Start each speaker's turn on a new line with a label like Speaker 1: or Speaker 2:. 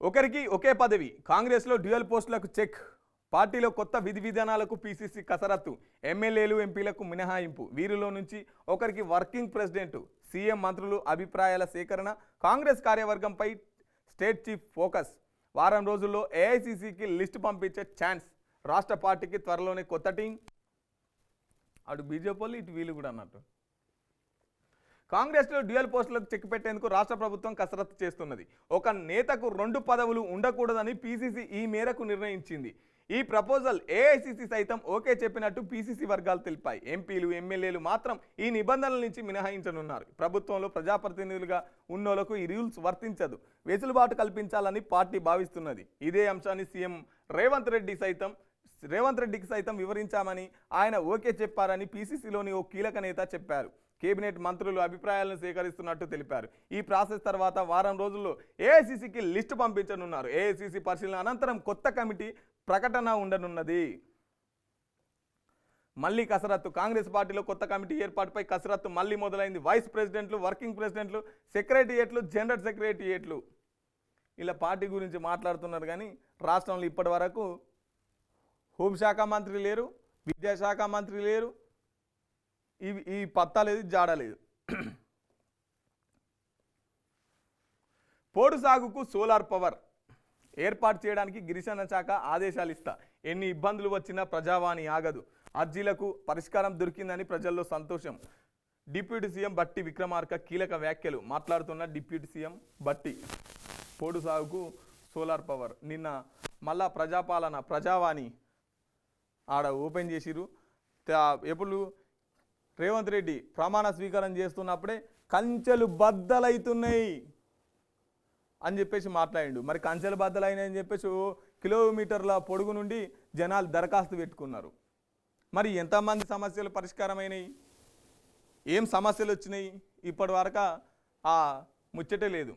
Speaker 1: ఒకరికి ఒకే పదవి కాంగ్రెస్లో డ్యూయల్ పోస్టులకు చెక్ పార్టీలో కొత్త విధి విధానాలకు పీసీసీ కసరత్తు ఎమ్మెల్యేలు ఎంపీలకు మినహాయింపు వీరిలో నుంచి ఒకరికి వర్కింగ్ ప్రెసిడెంట్ సీఎం మంత్రులు అభిప్రాయాల సేకరణ కాంగ్రెస్ కార్యవర్గంపై స్టేట్ చీఫ్ ఫోకస్ వారం రోజుల్లో ఏఐసీసీకి లిస్ట్ పంపించే ఛాన్స్ రాష్ట్ర పార్టీకి త్వరలోనే కొత్త టీం అటు బీజేపీ వాళ్ళు ఇటు వీళ్ళు కూడా అన్నట్టు కాంగ్రెస్లో డ్యూయల్ పోస్టులకు చెక్ పెట్టేందుకు రాష్ట్ర ప్రభుత్వం కసరత్తు చేస్తున్నది ఒక నేతకు 2 పదవులు ఉండకూడదని పీసీసీ ఈ మేరకు నిర్ణయించింది ఈ ప్రపోజల్ ఏఐసీసీ సైతం ఓకే చెప్పినట్టు పీసీసీ వర్గాలు తెలిపాయి ఎంపీలు ఎమ్మెల్యేలు మాత్రం ఈ నిబంధనల నుంచి మినహాయించనున్నారు ప్రభుత్వంలో ప్రజాప్రతినిధులుగా ఉన్నోళ్లకు ఈ రూల్స్ వర్తించదు వెసులుబాటు కల్పించాలని పార్టీ భావిస్తున్నది ఇదే అంశాన్ని సీఎం రేవంత్ రెడ్డికి సైతం వివరించామని ఆయన ఓకే చెప్పారని పీసీసీలోని ఓ కీలక నేత చెప్పారు కేబినెట్ మంత్రులు అభిప్రాయాలను సేకరిస్తున్నట్టు తెలిపారు ఈ ప్రాసెస్ తర్వాత వారం రోజుల్లో ఏఐసీసీకి లిస్టు పంపించనున్నారు ఏఐసీసీ పరిశీలన అనంతరం కొత్త కమిటీ ప్రకటన ఉండనున్నది మళ్ళీ కసరత్తు కాంగ్రెస్ పార్టీలో కొత్త కమిటీ ఏర్పాటుపై కసరత్తు మళ్ళీ మొదలైంది వైస్ ప్రెసిడెంట్లు వర్కింగ్ ప్రెసిడెంట్లు సెక్రటరియేట్లు జనరల్ సెక్రటరియేట్లు ఇలా పార్టీ గురించి మాట్లాడుతున్నారు కానీ రాష్ట్రంలో ఇప్పటి వరకు హోంశాఖ మంత్రి లేరు విద్యాశాఖ మంత్రి లేరు ఈ పత్తా లేదు జాడలేదు పోడు సాగుకు సోలార్ పవర్ ఏర్పాటు చేయడానికి గిరిజన శాఖ ఆదేశాలు ఇస్తా ఎన్ని ఇబ్బందులు వచ్చినా ప్రజావాణి ఆగదు అర్జీలకు పరిష్కారం దొరికిందని ప్రజల్లో సంతోషం డిప్యూటీ సీఎం బట్టి విక్రమార్క కీలక వ్యాఖ్యలు మాట్లాడుతున్న డిప్యూటీ సీఎం బట్టి పోడు సాగుకు సోలార్ పవర్ నిన్న మళ్ళా ప్రజావాణి ఆడ ఓపెన్ చేసిరు ఎప్పుడు రేవంత్ రెడ్డి ప్రమాణ స్వీకారం చేస్తున్నప్పుడే కంచెలు బద్దలవుతున్నాయి అని చెప్పేసి మాట్లాడిండు మరి కంచెలు బద్దలైనాయని చెప్పేసి కిలోమీటర్ల పొడుగు నుండి జనాలు దరఖాస్తు పెట్టుకున్నారు మరి ఎంతమంది సమస్యలు పరిష్కారమైనాయి ఏం సమస్యలు వచ్చినాయి ఇప్పటి వరకు ఆ ముచ్చటే లేదు